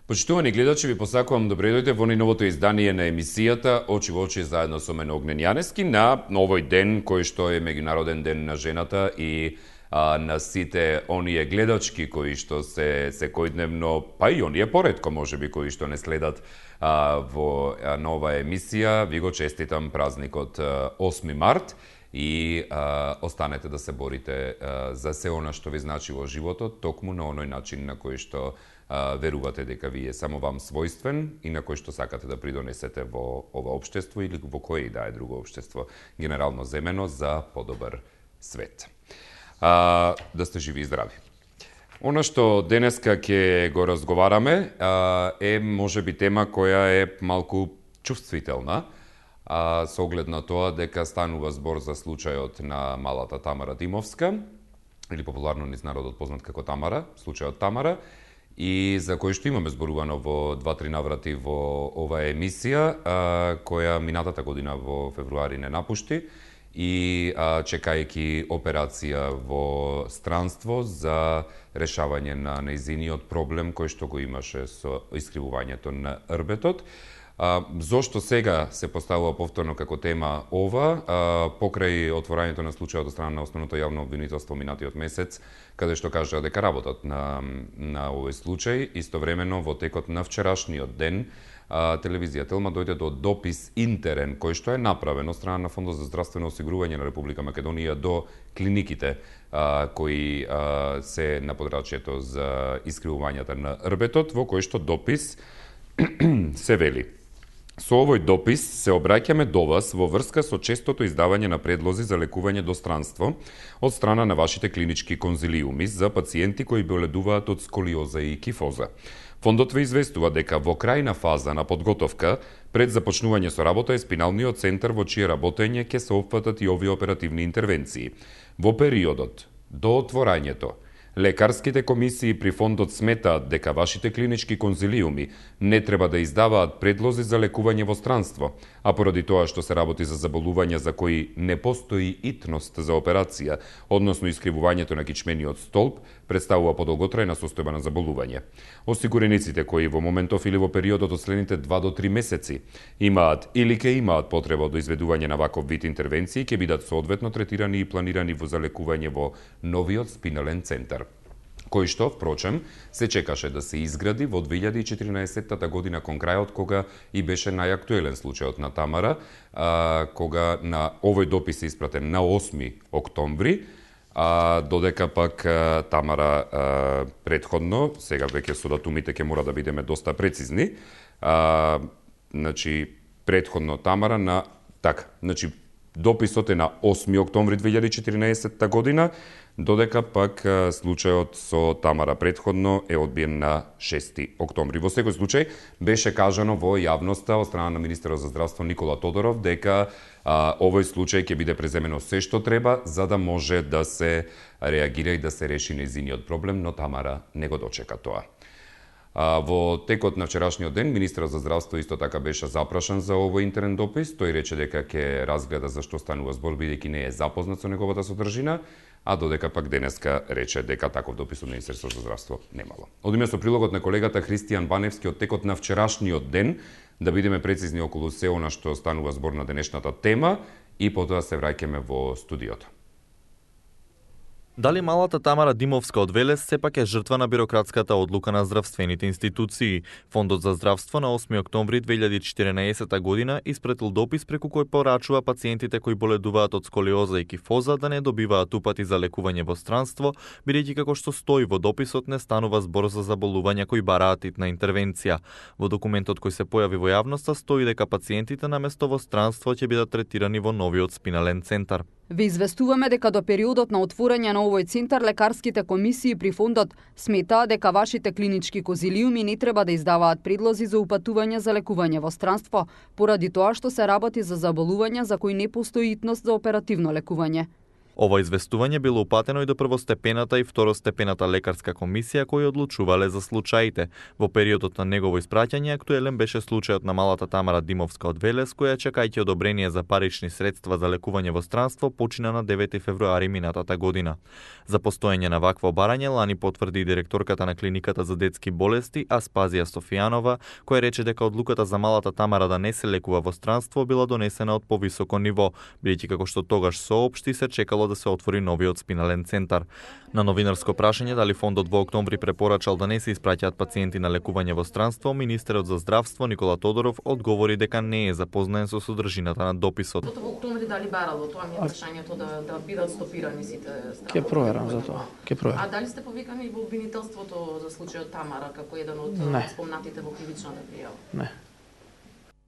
Почитувани гледачи, ви посакувам добре дојде во најновото издание на емисијата Очи во очи заедно со мене Огнен Јанески на овој ден кој што е меѓународен ден на жената и на сите оние гледачки кои што се секојдневно, па и оние поретко можеби кои што не следат во нова емисија, ви го честитам празникот 8 март и останете да се борите за се она што ви значи во животот, токму на оној начин на кој што верувате дека ви е само вам својствен и на кој што сакате да придонесете во ова општество или во кое и да е друго општество, генерално земено, за подобар свет. Да сте живи и здрави. Она што денеска ќе го разговараме е можеби тема која е малку чувствителна, со оглед на тоа дека станува збор за случајот на малата Тамара Димовска, или популарно низ народот познат како Тамара, случајот Тамара, и за кој што имаме зборувано во 2-3 наврати во оваа емисија, која минатата година во февруари не напушти, и чекајќи операција во странство за решавање на нејзиниот проблем кој што го имаше со искривувањето на рбетот. Зошто сега се поставува повторно како тема ова, покрај отворањето на случајот од страна на Основното јавно обвинителство минатиот месец, каде што кажа дека работат на овој случај, истовремено во текот на вчерашниот ден телевизија Телма дојде до допис интерен кој што е направен од страна на Фондот за здравствено осигурување на Република Македонија до клиниките кои се на подрачјето за искривувањата на рбетот, во кој што допис се вели: со овој допис се обраќаме до вас во врска со честото издавање на предлози за лекување до странство од страна на вашите клинички конзилиуми за пациенти кои боледуваат од сколиоза и кифоза. Фондот ве известува дека во крајна фаза на подготовка пред започнување со работа е спиналниот центар во чие работење ќе се опфатат и овие оперативни интервенции. Во периодот до отворањето, лекарските комисии при фондот сметаат дека вашите клинички конзилиуми не треба да издаваат предлози за лекување во странство, а поради тоа што се работи за заболувања за кои не постои итност за операција, односно искривувањето на кичмениот столб представува подолготрајна состојба на заболување. Осигурениците кои во моментов или во периодот од следните 2 до 3 месеци имаат или ќе имаат потреба од изведување на ваков вид интервенции ќе бидат соодветно третирани и планирани за лекување во новиот спинален центар, кој што, впрочем, се чекаше да се изгради во 2014 година кон крајот, кога и беше најактуелен случајот на Тамара, кога на овој допис е испратен на 8 октомври, додека пак Тамара предходно, сега веќе со датумите ќе мора да бидеме доста прецизни, предходно Тамара на дописот е на 8 октомври 2014 година, додека пак случајот со Тамара предходно е одбиен на 6 октомври. Во секој случај беше кажано во јавноста од страна на министерот за здравство Никола Тодоров дека овој случај ќе биде преземено се што треба за да може да се реагира и да се реши нејзиниот проблем, но Тамара не го дочека тоа. Во текот на вчерашниот ден, министерот за здравство исто така беше запрашан за овој интерен допис. Тој рече дека ќе разгледа за што станува збор, бидејќи не е запознат со неговата содржина, а додека пак денеска рече дека таков допис од Министерството за здравство немало. Одиме со прилогот на колегата Христијан Баневски од текот на вчерашниот ден, да бидеме прецизни околу се она што станува збор на денешната тема и потоа се враќаме во студиото. Дали малата Тамара Димовска од Велес сепак е жртва на бирократската одлука на здравствените институции? Фондот за здравство на 8 октомври 2014 година испратил допис преку кој порачува пациентите кои боледуваат од сколиоза и кифоза да не добиваат упати за лекување во странство, бидејќи како што стои во дописот не станува збор за заболувања кои бараат итна интервенција. Во документот кој се појави во јавноста стои дека пациентите наместо во странство ќе бидат третирани во новиот спинален центар. Ви известуваме дека до периодот на отворање на овој центар лекарските комисии при фондот сметаат дека вашите клинички конзилиуми не треба да издаваат предлози за упатување за лекување во странство, поради тоа што се работи за заболувања за кои не постои итност за оперативно лекување. Ова известување било упатено и до првостепената и второстепената лекарска комисија кои одлучувале за случаите. Во периодот на негово испраќање актуелен беше случајот на малата Тамара Димовска од Велес, која чекајќи одобрение за парични средства за лекување во странство почина на 9 февруари минатата година. За постоење на вакво барање лани потврди и директорката на клиниката за детски болести Аспазија Софијанова, која рече дека одлуката за малата Тамара да не се лекува во странство била донесена од повисоко ниво, бидејќи како што тогаш соопшти се чекало да се отвори новиот спинален центар. На новинарско прашање дали фондот во октомври препорачал да не се испраќаат пациенти на лекување во странство, министерот за здравство Никола Тодоров одговори дека не е запознаен со содржината на дописот. Во октомври дали барало, тоа ми е прашањето да бидат стопирани сите странство. Ќе проверам за тоа. А дали сте повикани во обвинителството за случајот Тамара како еден од спомнатите во кривичната пријава? Не.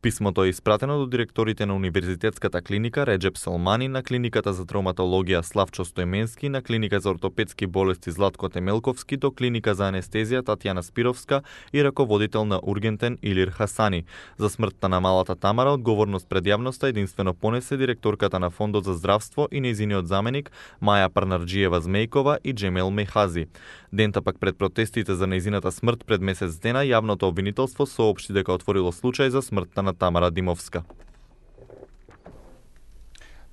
Писмото е испратено до директорите на Универзитетската клиника Реджеп Салмани, на клиниката за травматологија Славчо Стојменски, на клиника за ортопедски болести Златко Темелковски, до клиника за анестезија Татјана Спировска и раководител на ургентен Илир Хасани. За смртта на малата Тамара одговорност пред јавноста единствено понесе директорката на Фондот за здравство и нејзиниот заменик Маја Парнарџиева Змејкова и Джемел Мехази. Дента пак пред протестите за нејзината смрт пред месец дена, јавното обвинителство соопшти дека отворило случај за смртта на Тамара Димовска.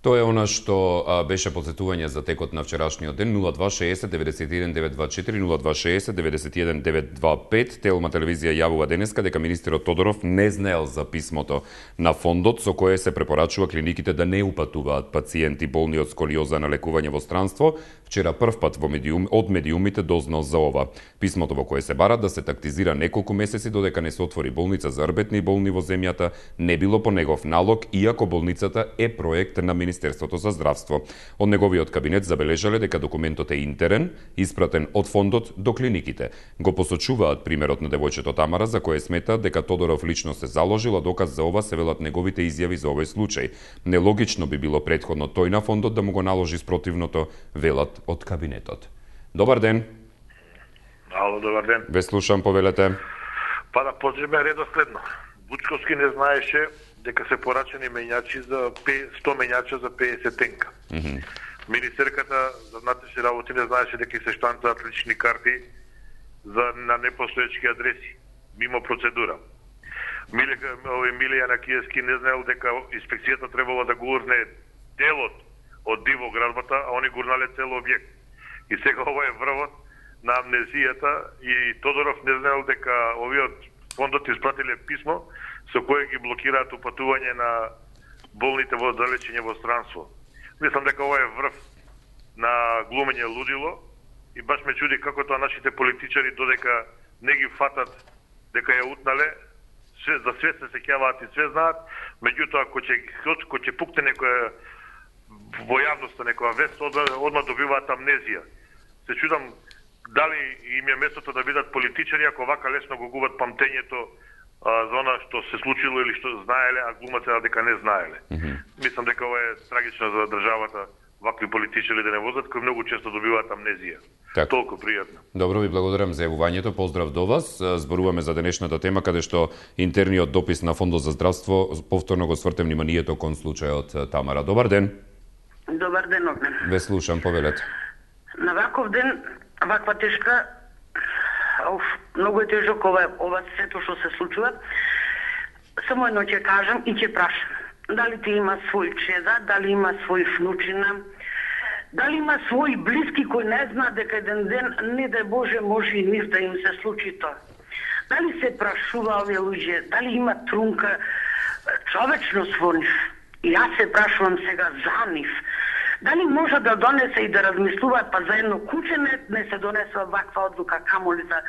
Тоа е она што беше подсетување за текот на вчерашниот ден. 0260 91 924 0260 91 925. Телма телевизија јавува денеска дека министерот Тодоров не знаел за писмото на фондот со кое се препорачува клиниките да не упатуваат пациенти болни од сколиоза на лекување во странство. Вчера првпат од медиумите дознал за ова. Писмото во кое се бара да се тактизира неколку месеци додека не се отвори болница за рбетни болни во земјата не било по негов налог, иако болницата е проект на Министерството за здравство. Од неговиот кабинет забележале дека документот е интерен, испратен од фондот до клиниките. Го посочуваат примерот на девојчето Тамара, за кое сметаат дека Тодоров лично се заложил, а доказ за ова се велат неговите изјави за овој случај. Нелогично би било претходно тој на фондот да му го наложи спротивното, велат од кабинетот. Добар ден. Ало, добар ден. Ве слушам, повелете. Па да почнеме редоследно. Бучковски не знаеше дека се порачени мењачи за 100 мењача за 50 тенка. Министерката за внатрешни работи не знаеше дека се штанцаат лични карти на непостоечки адреси, мимо процедура. Милија Накиевски не знаел дека инспекцијата требало да го урне делот од диво градбата, а они гурнале цел објект. И сега ова е врвот на амнезијата и Тодоров не знаел дека овиот фондот испратиле писмо со кое ги блокираат упатување на болните во залечење во странство. Мислам дека ова е врв на глумење лудило и баш ме чуди како тоа нашите политичари додека не ги фатат дека ја утнале, за све се сеќаваат и све знаат, меѓутоа ако ќе пукне некоја во јавноста некоја вест, одма добиваат амнезија. Се чудам дали им е местото да бидат политичари ако вака лесно го губат памтењето за она што се случило или што знаеле, а глумат се дека не знаеле. Мислам дека ова е трагично за државата, вакви политичари да не возат, кои многу често добиваат амнезија. Толку пријатно. Добро, ви благодарам за јавувањето. Поздрав до вас. Зборуваме за денешната тема каде што интерниот допис на Фондот за здравство повторно го сврте вниманието кон случајот Тамара. Добар ден. Добар ден, Огнен. Ве слушам, повелете. На ваков ден, ваква тешка, многу е тежок ова сето што се случува. Само едно ќе кажам и ќе прашам. Дали ти има свој чеда, дали има свој внучина, дали има свој блиски кој не зна дека еден ден, не да Боже, може и нив да им се случи тоа. Дали се прашува овие луѓе, дали има трунка човечност во нив? И јас се прашувам сега за нив. Дали може да донесе и да размислуваат, па за едно куче не се донесува ваква одлука, камоли за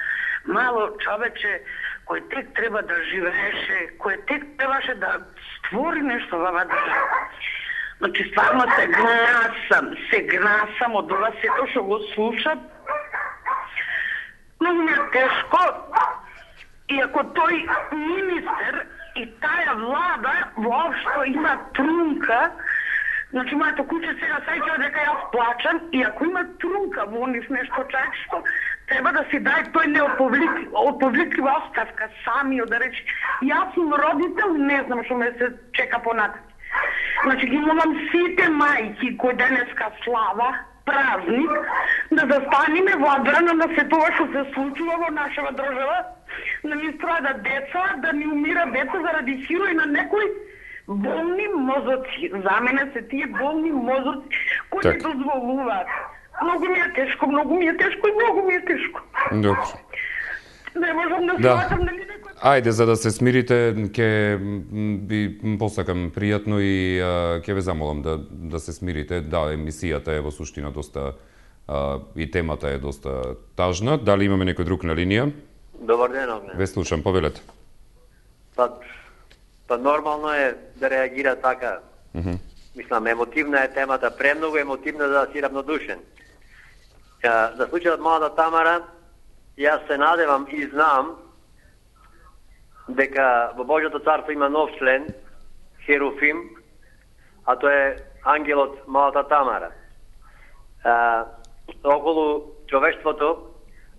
мало човече кој тек треба да живееше, кој тек требаше да створи нешто во оваа држава. Значи, стварно се гнасам од ова сето што го слушам. Но ми е тешко. И ако тој министер и таа влада воопшто има трунка, значи, моето куче сега сеќава дека јас плачам и ако има трунка во нив нешто човечко, треба да си дај тој неоповликлива оставка сами да речи, јас сум родител, не знам што ме се чека понатаму. Значи ги молам сите мајки кои денеска слава, празник, да застаниме во одбрана на се тоа што се случува во нашава држава, да ни страдат деца, да ни умира деца заради хирои на некои болни мозоци. За мене се тие болни мозоци кои не дозволуваат. Многу ми е тешко и многу ми е тешко. Добро. Не можам да сватам дали некој... Ајде, за да се смирите, ќе би посакам пријатно и ќе ве замолам да се смирите. Да, емисијата е во суштина доста и темата е доста тажна. Дали имаме некој друг на линија? Добар ден, Огнен. Ве слушам, повелете. Па нормално е да реагира така. Мислам, емотивна е темата, премногу емотивна да си равнодушен. За случајот малата Тамара, јас се надевам и знам дека во Божјото царство има нов член, Херуфим, а тоа е ангелот малата Тамара. Околу човештвото,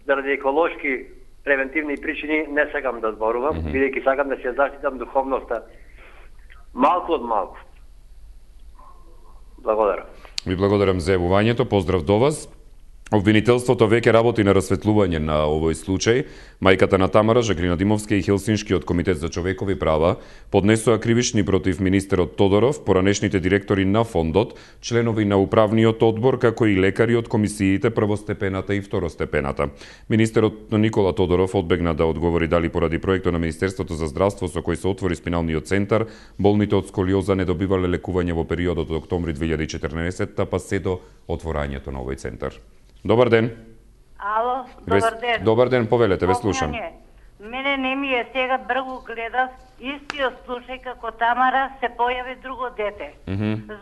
заради еколошки превентивни причини, не сакам да зборувам, бидејќи сакам да се заштитам духовноста малку од малку. Благодарам. Ви благодарам за јавувањето, поздрав до вас. Обвинителството веќе работи на расветлување на овој случај. Мајката на Тамара, Жаклина Димовска и Хелсиншкиот комитет за човекови права поднесоа кривични против министерот Тодоров, поранешните директори на фондот, членови на управниот одбор, како и лекари од комисиите првостепената и второстепената. Министерот Никола Тодоров одбегна да одговори дали поради проектот на Министерството за здравство со кој се отвори спиналниот центар, болните од сколиоза не добивале лекување во периодот од октомври 2014 па се до отворањето на овој центар. Добар ден. Ало, добар ден. Добар ден, повелете, ве слушам. Мене не ми е сега бргу гледав истиот случај како Тамара се појави друго дете.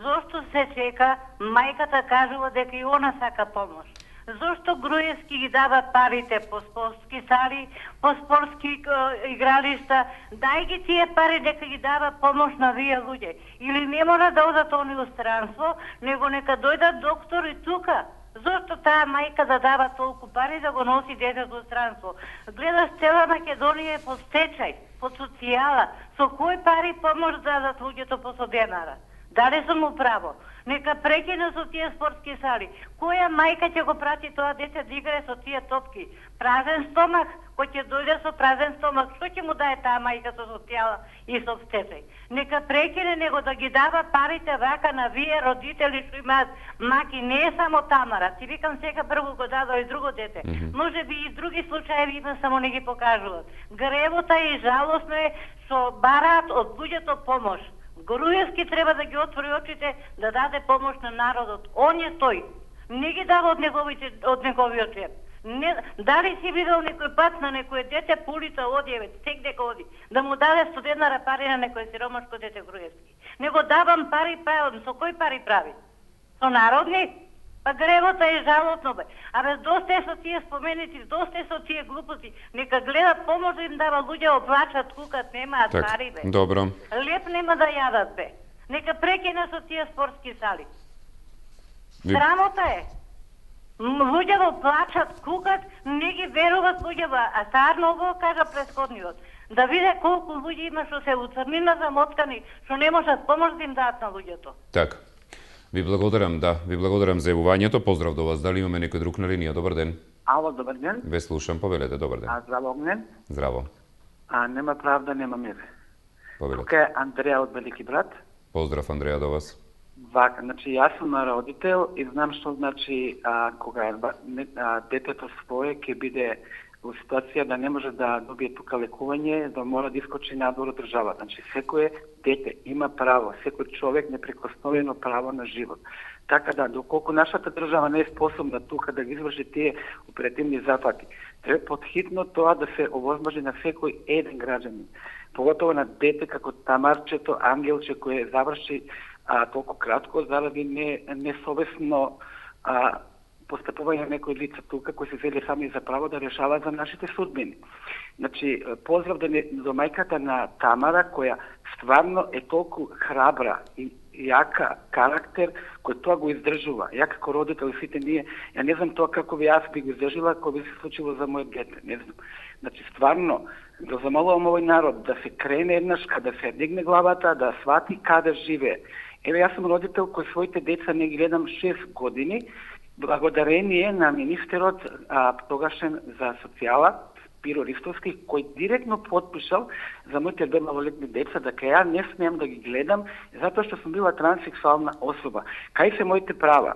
Зошто се чека, мајката кажува дека и она сака помош. Зошто Груевски ги дава парите по спортски сали, по спортски игралишта, дај ги тие пари дека ги дава помош на вие луѓе. Или не мора да одат они у странство, него нека дојдат доктори тука. Зошто таа мајка да дава толку пари да го носи детето во странство? Гледаш, цела Македонија е по стечај, по социјала. Со кои пари помош дадат луѓето по 100 денара? Дали сум управо? Нека прекине со тие спортски сали. Која мајка ќе го прати тоа дете да играе со тие топки? Празен стомак, кој ќе дојде со празен стомак, што ќе му дае таа мајка со социјала и со стечај? Нека прекине него да ги дава парите вака на вие родители што имаат маки, не е само Тамара. Ти викам сега прво го дадо и друго дете. Може би и други случаи има, само не ги покажуваат. Гревота и жалосно е што бараат од луѓето помош. Груевски треба да ги отвори очите, да даде помош на народот. Он е тој. Не ги дава од неговиот джеб. Дали си видел некој пат на некој дете по улица одиевец, тек дека оди, да му даде 100 денара пари на некој сиромашко дете Груевски? Него давам пари, правам. Со кој пари прави? Со народни? Па гревота е жалотно, бе. Абе, доста е со тие споменити, доста е со тие глупости. Нека гледат помош да им дава, луѓе оплачат, кукат, немаат пари, бе. Добро. Леп нема да јадат, бе. Нека прекине со тие спортски сали. Срамота е. Луѓето плачат, кукат, не ги веруват луѓето, а старно го кажа претходниот. Да виде колку луѓе има што се уцрнина замоткани, што не можат помош да им дадат на луѓето. Така. Ви благодарам, ви благодарам за јавувањето. Поздрав до вас. Дали имаме некој друг на линија? Добар ден. Ало, добар ден. Ве слушам, повелете, добар ден. Здраво, Огнен. Здраво. Нема правда, нема мир. Повелете. Тука е Андреја од Велики брат. Поздрав, Андреја, до вас. Вака, значи, јас сум родител и знам што значи кога детето свое ќе биде во ситуација да не може да добие тука лекување, да мора да искочи надвор од држава. Значи, секој дете има право, секој човек неприкосновено право на живот. Така да, доколку нашата држава не е способна тука да ги изврши тие оперативни зафати, треба подхитно тоа да се овозможи на секој еден граѓанин. Поготово на дете како Тамарчето, Ангелче, кој заврши толку кратко заради несовесно постапување на некои лица тука кои се зели сами за право да решаваат за нашите судбини. Значи, поздрав до мајката на Тамара, која стварно е толку храбра и јака карактер, кој тоа го издржува. Ја како родител, сите ние, ја не знам тоа како би јас би го издржила, кој би се случило за мојот дете, не знам. Значи, стварно, да замолувам овој народ да се крене еднаш, да се дигне главата, да свати каде живее Еве, јас сум родител кој своите деца не гледам 6 години, благодарение на министерот тогашен за социјала, Пиро Ристовски, кој директно подпишал за моите 2 малолетни деца дека ја не смеам да ги гледам затоа што сум била транссексуална особа. Кај се моите права?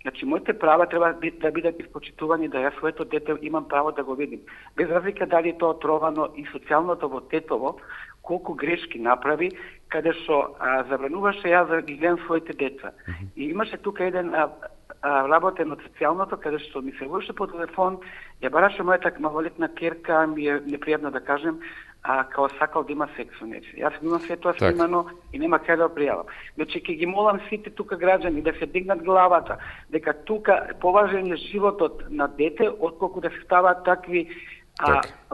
Значи, моите права треба да бидат испочитувани, да ја своето дете имам право да го видим. Без разлика дали е тоа отровано и социјалното во Тетово, колку грешки направи, каде што забрануваше ја да ги гледам своите деца. И имаше тука еден работен од социјалното, каде што ми се луше по телефон, ја бараше мојата малолетна керка, ми е непријатно да кажем, као сакал да има секс со нече. Јас имам се тоа снимано и нема кај да пријавам. Значи, ќе ги молам сите тука граѓани да се дигнат главата, дека тука поважен е животот на дете, отколку да се ставаат такви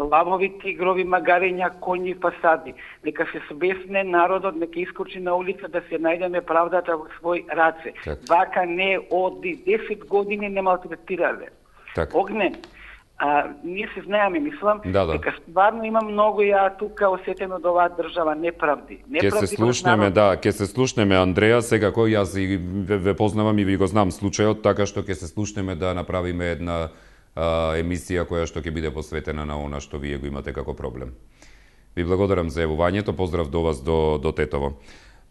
лавови, тигрови, магарења, коњи, фасади. Нека се собесне народот, нека искочи на улица да се најдеме правдата во свој раце. Вака не оди 10 години не малтретирале. Огнен, ние се знаеме, мислам, дека стварно има многу ја тука осетено од оваа држава неправди. Ќе се слушнеме, ќе се слушнеме Андреја, сега кој јас и ве познавам и ви го знам случајот, така што ќе се слушнеме да направиме една емисија која што ќе биде посветена на она што вие го имате како проблем. Ви благодарам за јавувањето, поздрав до вас до Тетово.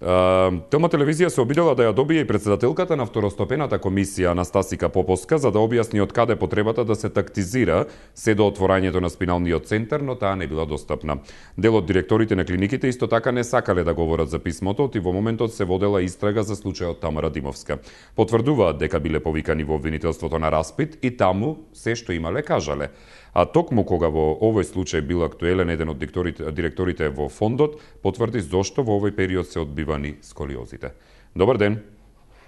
Телма телевизија се обидела да ја добие и председателката на второстепената комисија Анастасика Поповска за да објасни од каде потребата да се тактизира се до отворањето на спиналниот центар, но таа не била достапна. Дел од директорите на клиниките исто така не сакале да говорат за писмото и во моментот се водела истрага за случајот Тамара Димовска. Потврдуваат дека биле повикани во обвинителството на распит и таму се што имале кажале. А токму кога во овој случај бил актуелен еден од директорите во фондот, потврди зошто во овој период се одбивани сколиозите. Добар ден.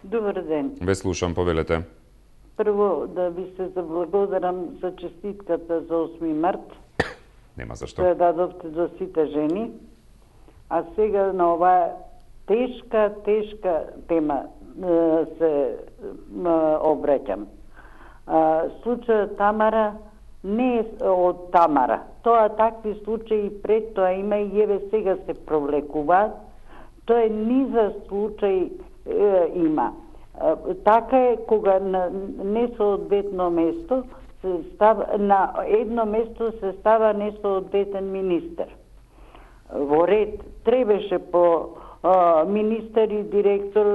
Добар ден. Ве слушам, повелете. Прво да ви се заблагодарам за честитката за 8 март. Нема зашто. Која дадовте за сите жени. А сега на оваа тешка тема се обраќам. Случајот Тамара не е од Тамара. Тоа такви случаи пред тоа има и еве сега се провлекуваат. Тоа е низа случаи има. Така е кога на несоодветно место се става, на едно место се става несоодветен министер. Во ред требаше по министер и директор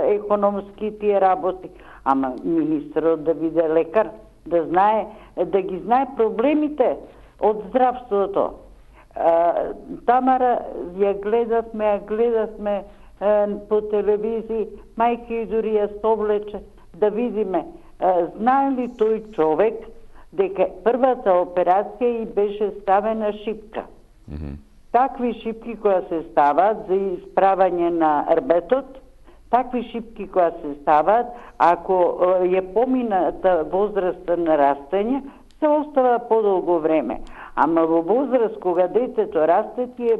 економски тие работи, ама министерот да биде лекар, да ги знае проблемите од здравството. Тамара ја гледавме по телевизии, мајка и дури ја соблече да видиме знае ли тој човек дека првата операција и беше ставена шипка. Такви шипки која се ставаат за исправање на рбетот, такви шипки која се ставаат, ако ја помината возраста на растење, се остава подолго време. Ама во возраст кога детето расте, тие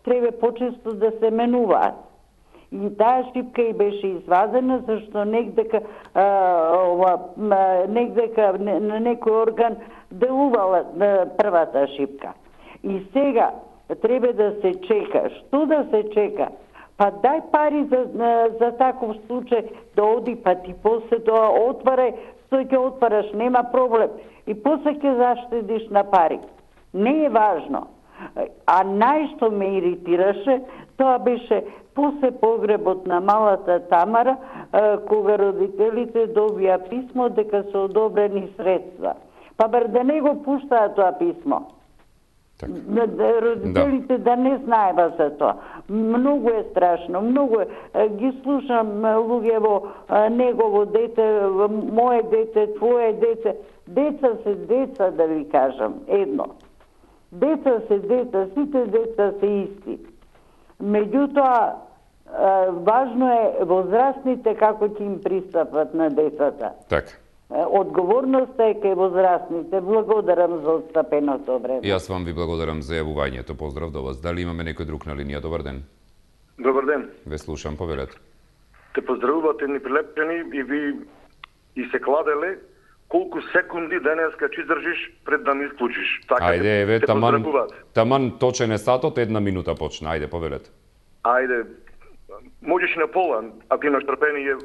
треба почесто да се менуваат. И таа шипка и беше извадена, зашто негдека на некој орган делувала првата шипка. И сега треба да се чека. Што да се чека? Па дај пари за таков случај да оди, па ти после тоа отварај, што ќе отвараш, нема проблем. И после ќе заштедиш на пари. Не е важно. А најшто ме иритираше, тоа беше после погребот на малата Тамара, кога родителите добија писмо дека се одобрени средства. Па бар да не го пуштаа тоа писмо. Родителите да не знаева за тоа. Многу е страшно, многу е. Ги слушам луѓе во негово дете, моje дете, твое дете. Деца се деца, да ви кажам, едно. Деца се деца, сите деца се исти. Меѓутоа, важно е возрастните како ќе им пристапат на децата. Така. Одговорноста е кај возрастните. Благодарам за отстапеното време. Јас вам ви благодарам за јавувањето. Поздрав до вас. Дали имаме некој друг на линија? Добар ден. Добар ден. Ве слушам, повелете. Те поздравувате ни прилепени и ви и се кладеле колку секунди денеска ќе издржиш пред да ми исклучиш. Така, ајде, еве, таман точен е сатот, 1 минута почна. Ајде, повелете. Ајде, можеш на пола, ако имаш трпение,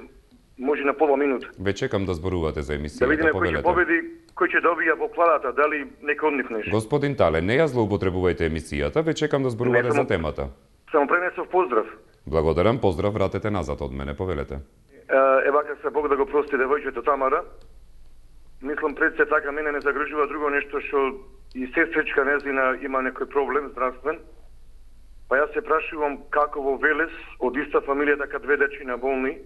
може на пола минута. Ве чекам да зборувате за емисијата, да видиме кој ќе повелете. победи, кој ќе добија покладата, дали некој од нив нешто. Господин Тале, не ја злоупотребувајте емисијата, ве чекам да зборувате за темата. Само пренесов поздрав. Благодарам, поздрав, вратете назад од мене, повелете. Вака се Бог да го прости девојчето Тамара. Мислам пред се така мене не загрижува друго нешто што и сестричка незина има некој проблем здравствен. Па јас се прашувам како во Велес од иста фамилија така две дечина болни,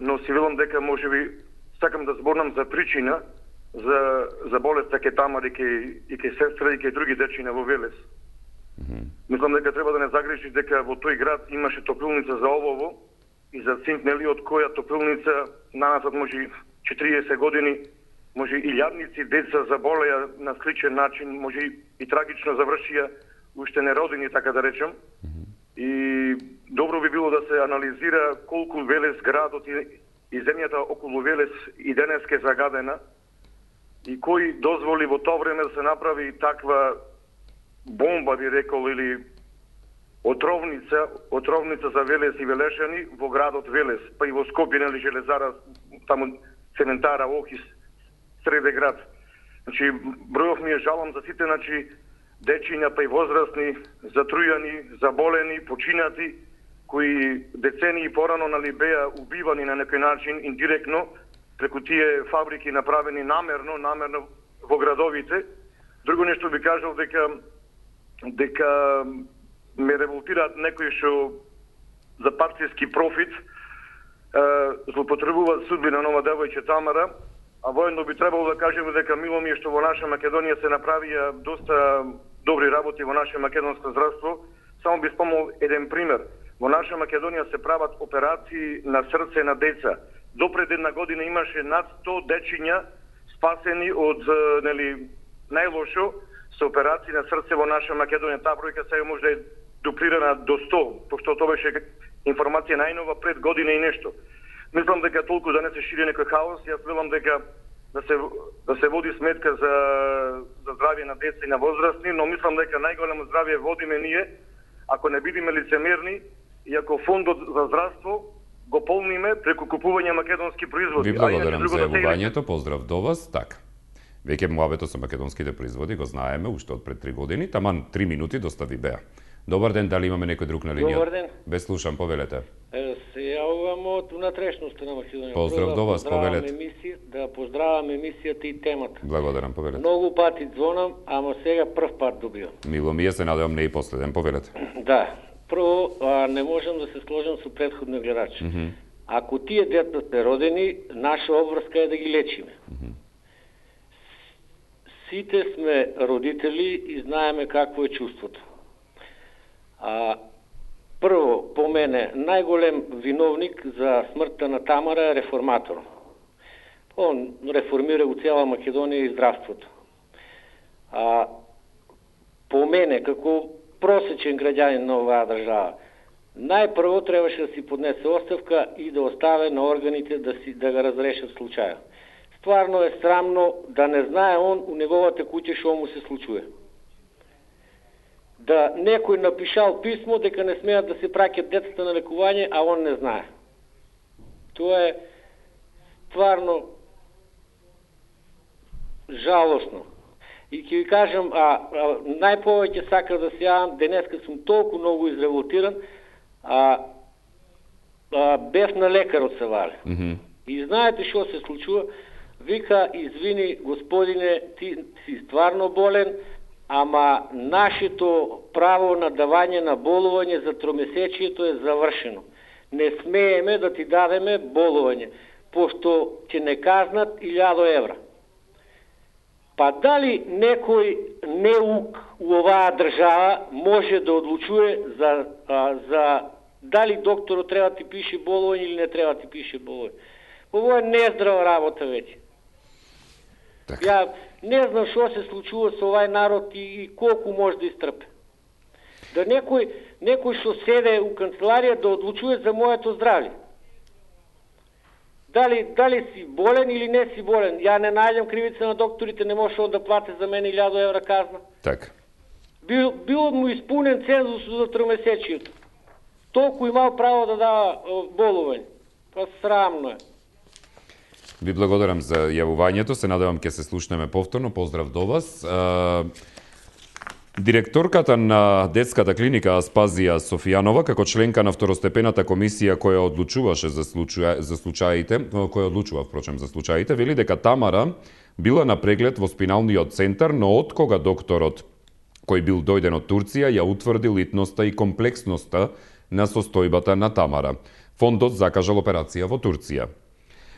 но си велам дека можеби сакам да зборнам за причина за болеста ке Тамара и ке сестра и ке други дечина во Велес. Мислам дека треба да не загреши дека во тој град имаше топилница за олово и за цинк, нели, од која топилница нанасот може 40 години, може и илјадници деца заболеа на сличен начин, може и трагично завршија уште неродени, така да речем. И добро би било да се анализира колку Велес градот и земјата околу Велес и денеска е загадена и кој дозволи во тоа време да се направи таква бомба, би рекол, или отровница за Велес и Велешани во градот Велес, па и во Скопје, нели, железара, таму цементара Охис, среде град. Значи, бројов ми е жалам за сите, значи, дечиња, па и возрастни, затрујани, заболени, починати, кои децении порано, нали, беа убивани на некој начин, индиректно, преку тие фабрики направени намерно во градовите. Друго нешто би кажал дека ме револтираат некои што за партиски профит злоупотребуваат судбина нова девојче Тамара, а воедно би требало да кажеме дека мило ми е што во наша Македонија се направија доста добри работи во наше македонско здравство. Само би спомнал еден пример. Во наша Македонија се прават операции на срце на деца. Допред една година имаше над 100 дечиња спасени од, нели, најлошо со операции на срце во наша Македонија. Таа бројка сега може да е дуплирана до 100, пошто тоа беше информација најнова пред година и нешто. Мислам дека толку да не се шири некој хаос, јас велам дека да се води сметка за здравје на деца и на возрастни, но мислам дека најголемо здравје водиме ние ако не бидеме лицемерни и ако фондот за здравство го полниме преку купување македонски производи. Ви благодарам за јавувањето, поздрав до вас. Така. Веќе муабето со македонските производи го знаеме уште од пред 3 години, таман 3 минути достави беа. Добар ден, дали имаме некој друг на линија? Добар ден. Ве слушам, повелете. Се јавувам од унатрешноста на Македонија. Поздрав до вас, повелете. Да поздравам емисијата и темата. Благодарам, повелете. Многу пати звонам, ама сега прв пат добивам. Мило ми е, се надевам не и последен, повелете. Да. Прво, не можам да се сложам со претходно гледач. Ако тие деца се родени, наша обврска е да ги лечиме. Сите сме родители и знаеме какво е чувството. Прво, по мене, најголем виновник за смртта на Тамара е реформатор. Он реформира го цела Македонија и здравството. По мене, како просечен граѓанин на оваа држава, најпрво требаше да си поднесе оставка и да оставе на органите да го разрешат случаја. Стварно е срамно да не знае он у неговата куќа што му се случува. Да некој напишал писмо дека не смеат да се праќат децата на лекување, а он не знае. Тоа е стварно жалосно. И ќе ви кажам, најповеќе сакам да се јавам, денеска сум толку многу изреволтиран, бев на лекарот се вале. И знаете што се случува? Вика, извини, господине, ти си стварно болен, ама нашето право на давање на болување за тромесечието е завршено. Не смееме да ти дадеме болување, пошто ќе не казнат 1000 евра. Па дали некој неук у оваа држава може да одлучува за дали докторот треба да ти пише болување или не треба да ти пише болување? Ово е нездрава работа веќе. Ја не знам што се случува со овај народ и колку може да истрпе. Да некој што седе у канцеларија да одлучува за моето здравје. Дали си болен или не си болен? Ја не најдам кривица на докторите, не може да плати за мене 1000 евра казна. Така. Бил му испунен цензус за тромесечието. толку имал право да дава болување. Па срамно е. Ви благодарам за јавувањето, се надевам ќе се слушнеме повторно. Поздрав до вас. Директорката на детската клиника Аспазија Софијанова, како членка на второстепената комисија која одлучуваше за случаите, вели дека Тамара била на преглед во спиналниот центар, но откога докторот кој бил дојден од Турција ја утврди литноста и комплексноста на состојбата на Тамара. Фондот закажал операција во Турција.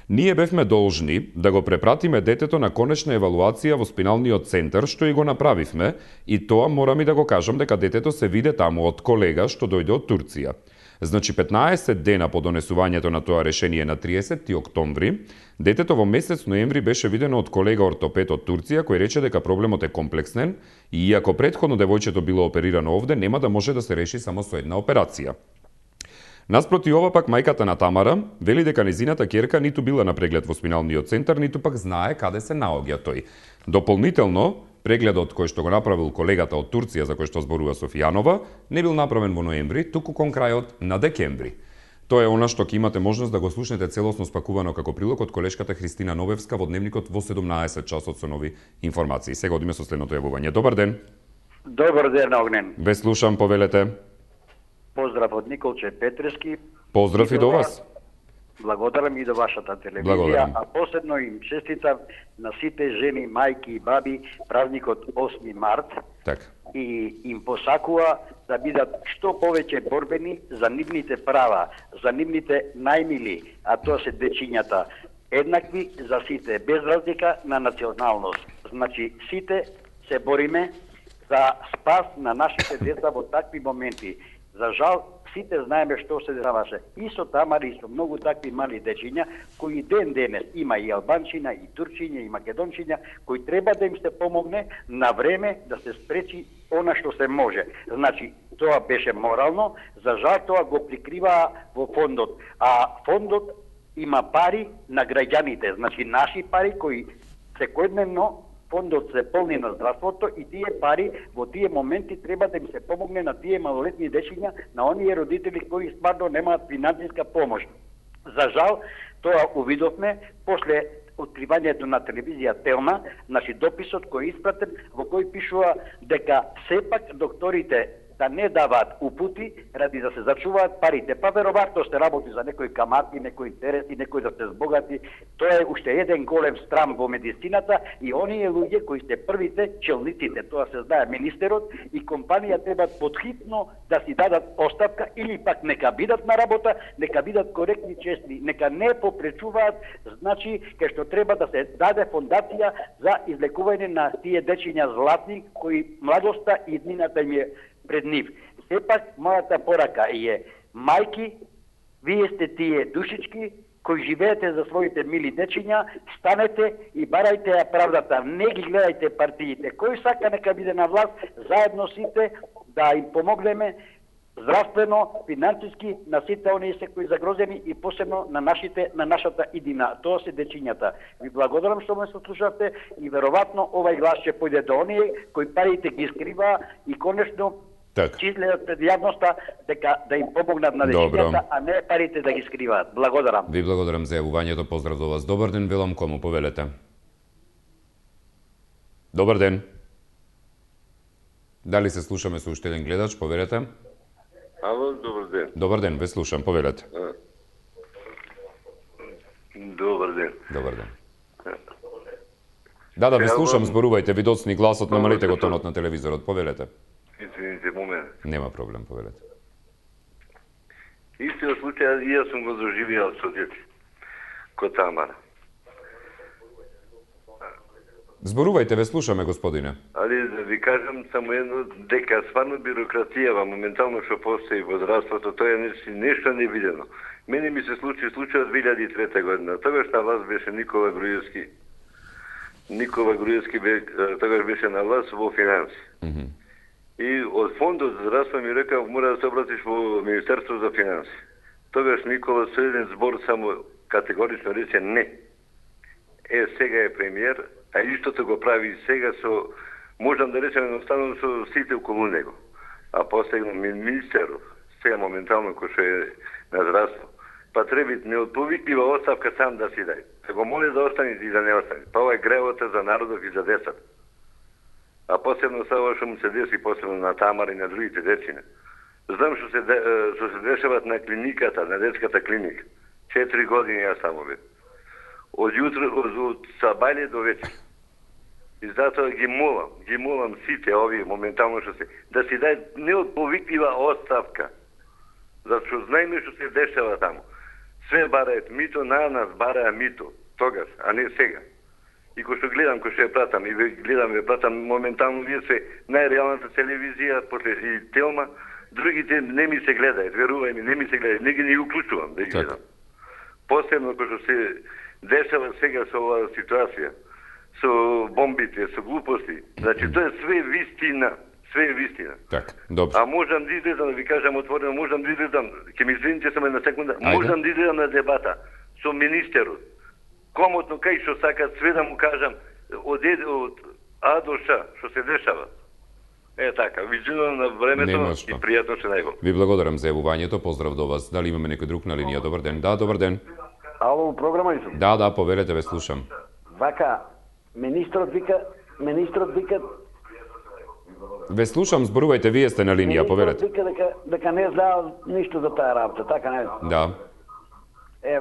Ние бевме должни да го препратиме детето на конечна евалуација во спиналниот центар, што и го направивме, и тоа морам и да го кажам дека детето се виде таму од колега што дојде од Турција. Значи 15 дена по донесувањето на тоа решение на 30 октомври, детето во месец ноември беше видено од колега ортопед од Турција кој рече дека проблемот е комплексен и иако претходно девојчето било оперирано овде, нема да може да се реши само со една операција. Наспроти ова пак мајката на Тамара вели дека незината ќерка ниту била на преглед во спиналниот центар, ниту пак знае каде се наоѓа тој. Дополнително, прегледот кој што го направил колегата од Турција за кој што зборува Софијанова, не бил направен во ноември, туку кон крајот на декември. Тоа е она што ќе имате можност да го слушнете целосно спакувано како прилог од колешката Христина Новевска во Дневникот во 17 часот со нови информации. Сега одиме со следното јавување. Добар ден. Добар ден, Огнен. Ве слушам, повелете. Поздрав од Николче Петрески. Поздрав и до вас. Благодарам и до вашата телевизија, Благодарам. а посебно им честитам на сите жени, мајки и баби празникот 8 март. Така. И им посакува да бидат што повеќе борбени за нивните права, за нивните најмили, а тоа се дечињата, еднакви за сите, без разлика на националност. Значи, сите се бориме за спас на нашите деца во такви моменти. За жал, сите знаеме што се дешаваше. И со Тамара, и со многу такви мали дечиња, кои ден денес има и албанчина, и турчиња, и македончиња, кои треба да им се помогне на време да се спречи она што се може. Значи, тоа беше морално, за жал тоа го прикрива во фондот. А фондот има пари на граѓаните, значи наши пари кои секојдневно фондот се полни на здравството и тие пари во тие моменти треба да им се помогне на тие малолетни дечиња, на оние родители кои стварно немаат финансиска помош. За жал, тоа увидовме после откривањето на телевизија Телма, значи дописот кој е испратен, во кој пишува дека сепак докторите да не даваат упути ради да се зачуваат парите. Па веројатно се работи за некои камати, некои интереси, некои да се збогати. Тоа е уште еден голем страм во медицината и оние луѓе кои се првите челниците, тоа се знае министерот и компанија треба подхитно да си дадат оставка или пак нека бидат на работа, нека бидат коректни, честни, нека не попречуваат, значи кај што треба да се даде фондација за излекување на тие дечиња златни кои младоста и иднината им е пред нив. Сепак, мојата порака е, мајки, вие сте тие душички кои живеете за своите мили дечиња, станете и барајте ја правдата, не ги гледајте партиите. Кој сака нека биде на власт, заедно сите да им помогнеме здравствено, финансиски на сите оние кои загрозени и посебно на нашата иднина. Тоа се дечињата. Ви благодарам што ме слушавте и веројатно овај глас ќе појде до оние кои парите ги скрива и конечно числеат пред јавноста дека да им помогнат на дечињата, а не парите да ги скриваат. Благодарам. Ви благодарам за јавувањето, поздрав до вас. Добар ден, велам кому, повелете. Добар ден. Дали се слушаме со уште еден гледач, повелете? Ало, добар ден. Добар ден, ве слушам, повелете. Добар ден. Добар ден. Да, ве слушам, зборувајте, ви доцни гласот, намалите го тонот на телевизорот, повелете. Извините, момент. Нема проблем, повелете. Истиот случај, и јас сум го доживеал со дете, ко Тамара. Зборувајте, ве слушаме, господине. Али да ви кажам само едно, дека стварно бирократијава моментално што постои во здравството, тоа е нешто невидено. Мене ми се случи случајот 2003 година. Тогаш на власт беше Никола Груевски. Тогаш беше на власт во финанси. И од фондот за здравство ми река мора да се обратиш во Министерство за финанси. Тогаш Никола со еден збор само категорично рече не. Сега е премиер, а истото го прави и сега со, можам да речем едноставно со сите околу него. А после министерот, сега моментално кој што е на здравство, па треба неотповиклива оставка сам да си дај. Се го моли да остане и да не остане. Па ова е гревота за народот и за децата. А посебно са ова што му се деси, посебно на Тамара и на другите децина. Знам што се дешават на клиниката, на детската клиника. 4 години јас само бе. Од сабајле до вечер. И затоа ги молам сите овие моментално што се, да си дај неотповиклива оставка. Зашто знаеме што се дешава таму. Све бараат мито, на нас бараа мито, тогаш, а не сега. И кој што гледам, кој што ја пратам, и ве пратам моментално, вие се најреалната телевизија, после и Телма, другите не ми се гледаат, верувај ми, не ми се гледаат, не ги не уклучувам да ги гледам. Посебно кој што се дешава сега со оваа ситуација, со бомбите, со глупости, значи тоа е све вистина. Све е вистина. Так, добро. А можам да излезам, да ви кажам отворено, можам да излезам, ќе ми извините само една секунда, можам да излезам на дебата со министерот. Комотно кај што сакат, све да му кажам, од А до Ш, што се дешава. Така, ви желам на времето и пријатно се најголемо. Ви благодарам за јавувањето, поздрав до вас. Дали имаме некој друг на линија? Добар ден. Да, добар ден. Ало, програма ли сум? Да, поверете, ве слушам. Вака, министрот вика... Ве слушам, зборувајте, вие сте на линија, поверете. Вика дека не знаел ништо за таа работа, така не? Да.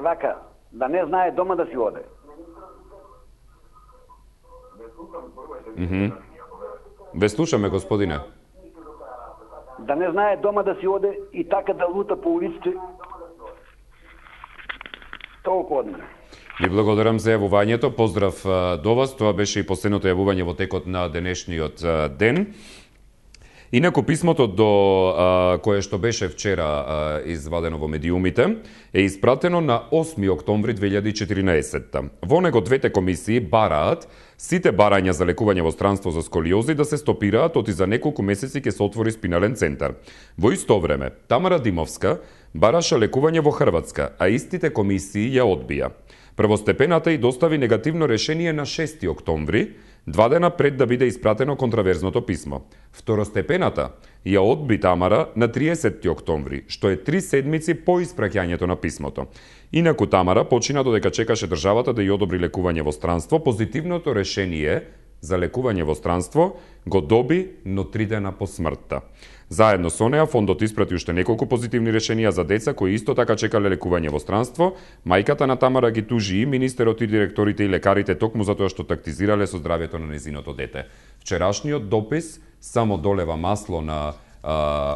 Вака, да не знае дома да си оде. Ве слушаме, господине. Да не знае дома да си оде и така да лута по улиците. Толку од мене. Ви благодарам за јавувањето, поздрав до вас, тоа беше и последното јавување во текот на денешниот ден. Инаку писмото кое што беше вчера извадено во медиумите е испратено на 8 октомври 2014. Во него двете комисии бараат сите барања за лекување во странство за сколиози да се стопираат, оти за неколку месеци ќе се отвори спинален центар. Во исто време, Тамара Димовска бараше лекување во Хрватска, а истите комисии ја одбија. Првостепената и достави негативно решение на 6 октомври, 2 дена пред да биде испратено контраверзното писмо. Второстепената ја одби Тамара на 30 октомври, што е 3 седмици по испраќањето на писмото. Инаку Тамара почина додека чекаше државата да ја одобри лекување во странство. Позитивното решение за лекување во странство го доби, но 3 дена по смртта. Заедно со неа, фондот испрати уште неколку позитивни решенија за деца кои исто така чекале лекување во странство. Мајката на Тамара ги тужи и министерот и директорите и лекарите токму затоа што тактизирале со здравјето на незиното дете. Вчерашниот допис само долева масло на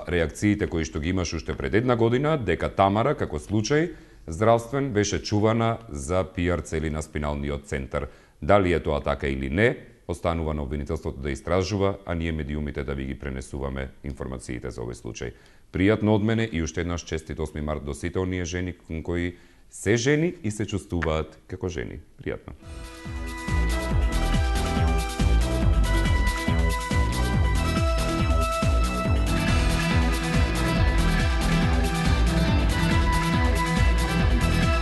реакциите кои што ги имаш уште пред една година, дека Тамара, како случај здравствен, беше чувана за пиар цели на спиналниот центар. Дали е тоа така или не, останува на обвинителството да истражува, а ние медиумите да ви ги пренесуваме информациите за овој случај. Пријатно од мене и уште еднаш честит 8 март до сите оние жени кои се жени и се чувствуваат како жени. Пријатно.